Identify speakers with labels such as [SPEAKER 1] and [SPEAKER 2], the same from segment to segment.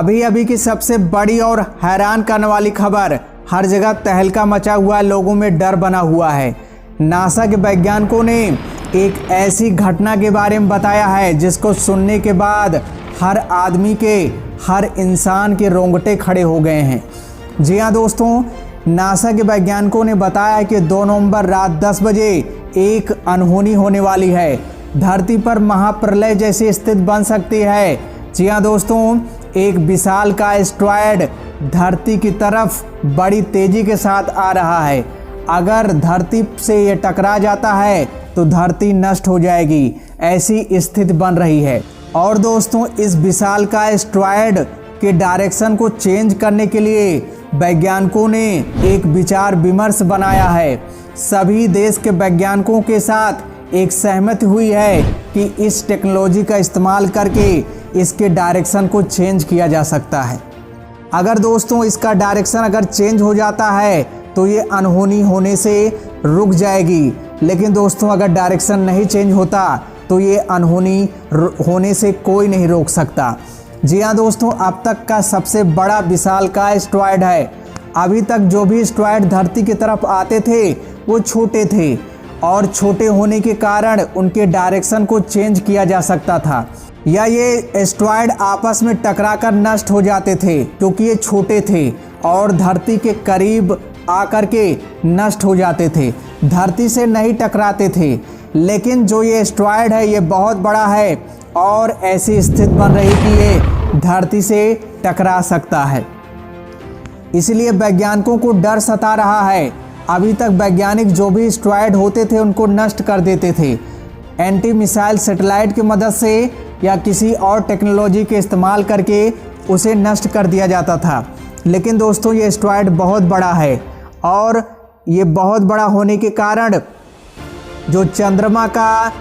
[SPEAKER 1] अभी अभी की सबसे बड़ी और हैरान करने वाली खबर, हर जगह तहलका मचा हुआ है, लोगों में डर बना हुआ है। नासा के वैज्ञानिकों ने एक ऐसी घटना के बारे में बताया है जिसको सुनने के बाद हर आदमी के, हर इंसान के रोंगटे खड़े हो गए हैं। जी हाँ दोस्तों, नासा के वैज्ञानिकों ने बताया है कि 2 नवंबर रात 10 बजे एक अनहोनी होने वाली है। धरती पर महाप्रलय जैसी स्थिति बन सकती है। जी हाँ दोस्तों, एक विशाल का एस्टेरॉयड धरती की तरफ बड़ी तेजी के साथ आ रहा है। अगर धरती से ये टकरा जाता है तो धरती नष्ट हो जाएगी, ऐसी स्थिति बन रही है। और दोस्तों, इस विशाल का एस्टेरॉयड के डायरेक्शन को चेंज करने के लिए वैज्ञानिकों ने एक विचार विमर्श बनाया है। सभी देश के वैज्ञानिकों के साथ एक सहमति हुई है कि इस टेक्नोलॉजी का इस्तेमाल करके इसके डायरेक्शन को चेंज किया जा सकता है। अगर दोस्तों इसका डायरेक्शन अगर चेंज हो जाता है तो ये अनहोनी होने से रुक जाएगी, लेकिन दोस्तों अगर डायरेक्शन नहीं चेंज होता तो ये अनहोनी होने से कोई नहीं रोक सकता। जी हाँ दोस्तों, अब तक का सबसे बड़ा विशाल का एस्टेरॉयड है। अभी तक जो भी एस्टेरॉयड धरती की तरफ आते थे वो छोटे थे और छोटे होने के कारण उनके डायरेक्शन को चेंज किया जा सकता था, या ये एस्टेरॉयड आपस में टकराकर नष्ट हो जाते थे क्योंकि ये छोटे थे और धरती के करीब आकर के नष्ट हो जाते थे, धरती से नहीं टकराते थे। लेकिन जो ये एस्टेरॉयड है ये बहुत बड़ा है और ऐसी स्थिति बन रही कि ये धरती से टकरा सकता है। इसलिए वैज्ञानिकों को डर सता रहा है। अभी तक वैज्ञानिक जो भी एस्टेरॉयड होते थे उनको नष्ट कर देते थे, एंटी मिसाइल सैटेलाइट की मदद से या किसी और टेक्नोलॉजी के इस्तेमाल करके उसे नष्ट कर दिया जाता था। लेकिन दोस्तों ये एस्टेरॉयड बहुत बड़ा है और ये बहुत बड़ा होने के कारण जो चंद्रमा का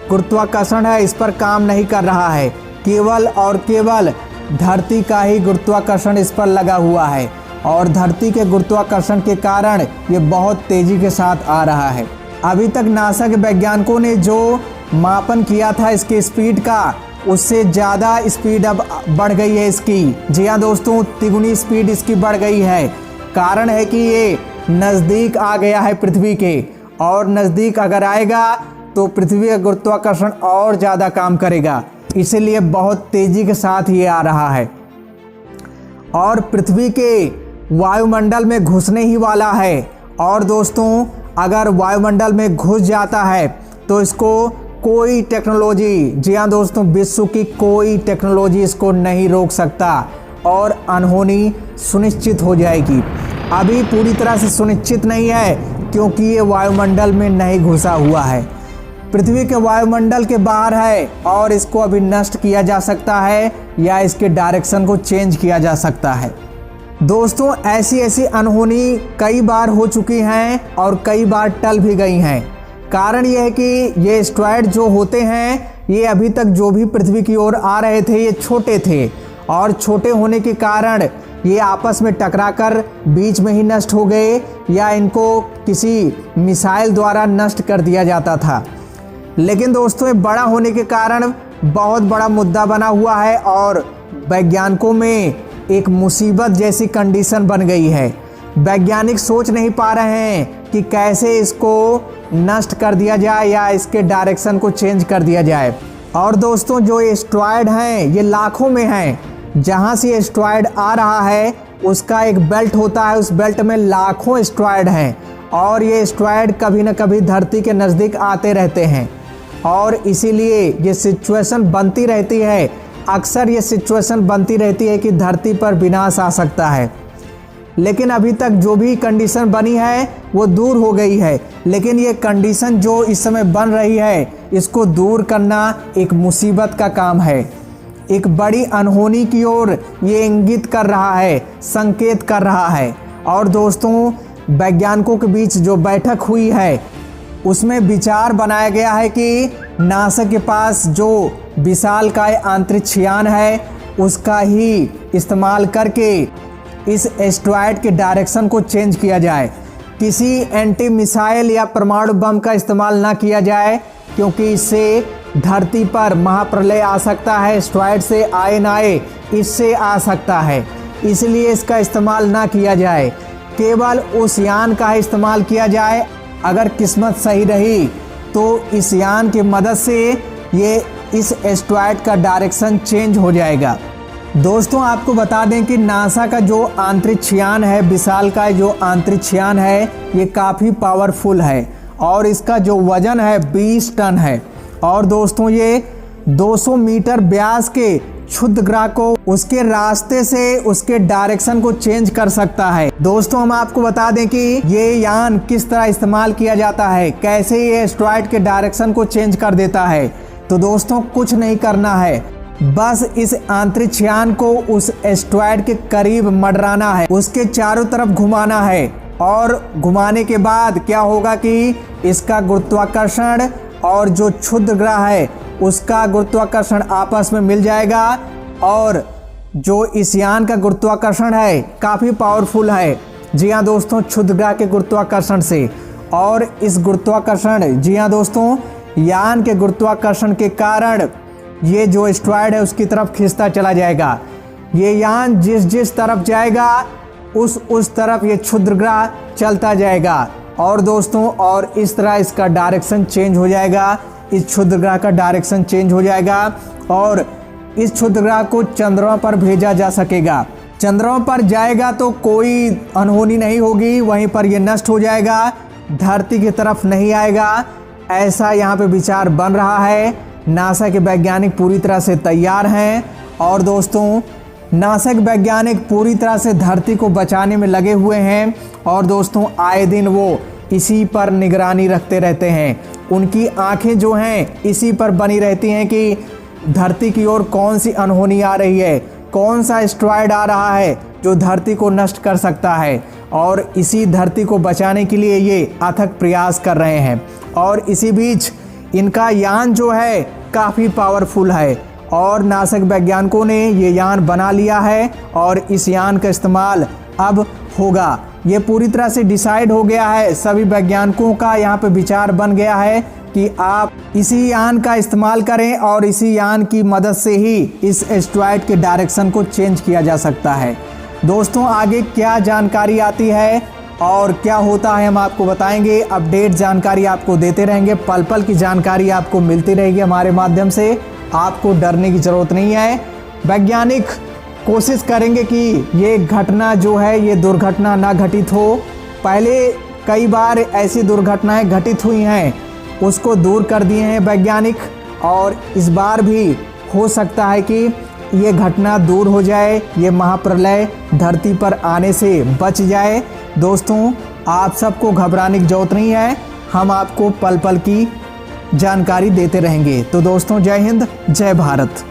[SPEAKER 1] गुरुत्वाकर्षण है इस पर काम नहीं कर रहा है। केवल और केवल धरती का ही गुरुत्वाकर्षण इस पर लगा हुआ है और धरती के गुरुत्वाकर्षण के कारण ये बहुत तेजी के साथ आ रहा है। अभी तक नासा के वैज्ञानिकों ने जो मापन किया था इसकी स्पीड का, उससे ज़्यादा स्पीड अब बढ़ गई है इसकी। जी हाँ दोस्तों, तिगुनी स्पीड इसकी बढ़ गई है। कारण है कि ये नज़दीक आ गया है पृथ्वी के, और नज़दीक अगर आएगा तो पृथ्वी का गुरुत्वाकर्षण और ज़्यादा काम करेगा, इसीलिए बहुत तेज़ी के साथ ये आ रहा है और पृथ्वी के वायुमंडल में घुसने ही वाला है। और दोस्तों अगर वायुमंडल में घुस जाता है तो इसको कोई टेक्नोलॉजी, जी हाँ दोस्तों, विश्व की कोई टेक्नोलॉजी इसको नहीं रोक सकता और अनहोनी सुनिश्चित हो जाएगी। अभी पूरी तरह से सुनिश्चित नहीं है क्योंकि ये वायुमंडल में नहीं घुसा हुआ है, पृथ्वी के वायुमंडल के बाहर है और इसको अभी नष्ट किया जा सकता है या इसके डायरेक्शन को चेंज किया जा सकता है। दोस्तों ऐसी अनहोनी कई बार हो चुकी हैं और कई बार टल भी गई हैं। कारण यह है कि ये एस्टेरॉयड जो होते हैं ये अभी तक जो भी पृथ्वी की ओर आ रहे थे ये छोटे थे और छोटे होने के कारण ये आपस में टकराकर बीच में ही नष्ट हो गए या इनको किसी मिसाइल द्वारा नष्ट कर दिया जाता था। लेकिन दोस्तों ये बड़ा होने के कारण बहुत बड़ा मुद्दा बना हुआ है और वैज्ञानिकों में एक मुसीबत जैसी कंडीशन बन गई है। वैज्ञानिक सोच नहीं पा रहे हैं कि कैसे इसको नष्ट कर दिया जाए या इसके डायरेक्शन को चेंज कर दिया जाए। और दोस्तों जो एस्टेरॉयड हैं ये लाखों में हैं। जहाँ से एस्टेरॉयड आ रहा है उसका एक बेल्ट होता है, उस बेल्ट में लाखों एस्टेरॉयड हैं और ये एस्टेरॉयड कभी न कभी धरती के नज़दीक आते रहते हैं और इसीलिए ये सिचुएशन बनती रहती है। अक्सर ये सिचुएशन बनती रहती है कि धरती पर विनाश आ सकता है। लेकिन अभी तक जो भी कंडीशन बनी है वो दूर हो गई है, लेकिन ये कंडीशन जो इस समय बन रही है इसको दूर करना एक मुसीबत का काम है। एक बड़ी अनहोनी की ओर ये इंगित कर रहा है, संकेत कर रहा है। और दोस्तों वैज्ञानिकों के बीच जो बैठक हुई है उसमें विचार बनाया गया है कि नासा के पास जो विशालकाय अंतरिक्ष यान है उसका ही इस्तेमाल करके इस एस्टेरॉयड के डायरेक्शन को चेंज किया जाए। किसी एंटी मिसाइल या परमाणु बम का इस्तेमाल ना किया जाए क्योंकि इससे धरती पर महाप्रलय आ सकता है। एस्टेरॉयड से आए ना आए इससे आ सकता है, इसलिए इसका इस्तेमाल ना किया जाए। केवल उस यान का इस्तेमाल किया जाए। अगर किस्मत सही रही तो इस यान की मदद से ये इस एस्टेरॉयड का डायरेक्शन चेंज हो जाएगा। दोस्तों आपको बता दें कि नासा का जो अंतरिक्ष यान है, विशालकाय जो अंतरिक्ष यान है, ये काफ़ी पावरफुल है और इसका जो वजन है 20 टन है। और दोस्तों ये 200 मीटर व्यास के क्षुद्र ग्रह को उसके रास्ते से उसके डायरेक्शन को चेंज कर सकता है। दोस्तों हम आपको बता दें कि ये यान किस तरह इस्तेमाल किया जाता है, कैसे ये एस्टेरॉयड के डायरेक्शन को चेंज कर देता है। तो दोस्तों कुछ नहीं करना है, बस इस अंतरिक्ष यान को उस एस्टेरॉयड के करीब मडराना है, उसके चारों तरफ घुमाना है और घुमाने के बाद क्या होगा कि इसका गुरुत्वाकर्षण और जो क्षुद्र ग्रह है उसका गुरुत्वाकर्षण आपस में मिल जाएगा। और जो इस यान का गुरुत्वाकर्षण है काफ़ी पावरफुल है, जी हाँ दोस्तों, क्षुद्र ग्रह के गुरुत्वाकर्षण से। और इस गुरुत्वाकर्षण, जी हाँ दोस्तों, यान के गुरुत्वाकर्षण के कारण ये जो एस्टेरॉयड है उसकी तरफ खिंचता चला जाएगा। ये यान जिस तरफ जाएगा उस तरफ ये क्षुद्र ग्रह चलता जाएगा। और दोस्तों और इस तरह इसका डायरेक्शन चेंज हो जाएगा, इस क्षुद्र ग्रह का डायरेक्शन चेंज हो जाएगा और इस क्षुद्र ग्रह को चंद्रमा पर भेजा जा सकेगा। चंद्रमा पर जाएगा तो कोई अनहोनी नहीं होगी, वहीं पर यह नष्ट हो जाएगा, धरती की तरफ नहीं आएगा। ऐसा यहाँ पे विचार बन रहा है। नासा के वैज्ञानिक पूरी तरह से तैयार हैं और दोस्तों नासा के वैज्ञानिक पूरी तरह से धरती को बचाने में लगे हुए हैं। और दोस्तों आए दिन वो इसी पर निगरानी रखते रहते हैं, उनकी आंखें जो हैं इसी पर बनी रहती हैं कि धरती की ओर कौन सी अनहोनी आ रही है, कौन सा एस्टेरॉयड आ रहा है जो धरती को नष्ट कर सकता है। और इसी धरती को बचाने के लिए ये अथक प्रयास कर रहे हैं। और इसी बीच इनका यान जो है काफ़ी पावरफुल है और नासा के वैज्ञानिकों ने ये यान बना लिया है और इस यान का इस्तेमाल अब होगा। ये पूरी तरह से डिसाइड हो गया है, सभी वैज्ञानिकों का यहाँ पे विचार बन गया है कि आप इसी यान का इस्तेमाल करें और इसी यान की मदद से ही इस एस्टेरॉयड के डायरेक्शन को चेंज किया जा सकता है। दोस्तों आगे क्या जानकारी आती है और क्या होता है हम आपको बताएंगे। अपडेट जानकारी आपको देते रहेंगे, पल पल की जानकारी आपको मिलती रहेगी हमारे माध्यम से। आपको डरने की ज़रूरत नहीं है। वैज्ञानिक कोशिश करेंगे कि ये घटना जो है ये दुर्घटना ना घटित हो। पहले कई बार ऐसी दुर्घटनाएं घटित हुई हैं, उसको दूर कर दिए हैं वैज्ञानिक और इस बार भी हो सकता है कि ये घटना दूर हो जाए, ये महाप्रलय धरती पर आने से बच जाए। दोस्तों आप सबको घबराने की जरूरत नहीं है, हम आपको पल पल की जानकारी देते रहेंगे। तो दोस्तों जय हिंद, जय भारत।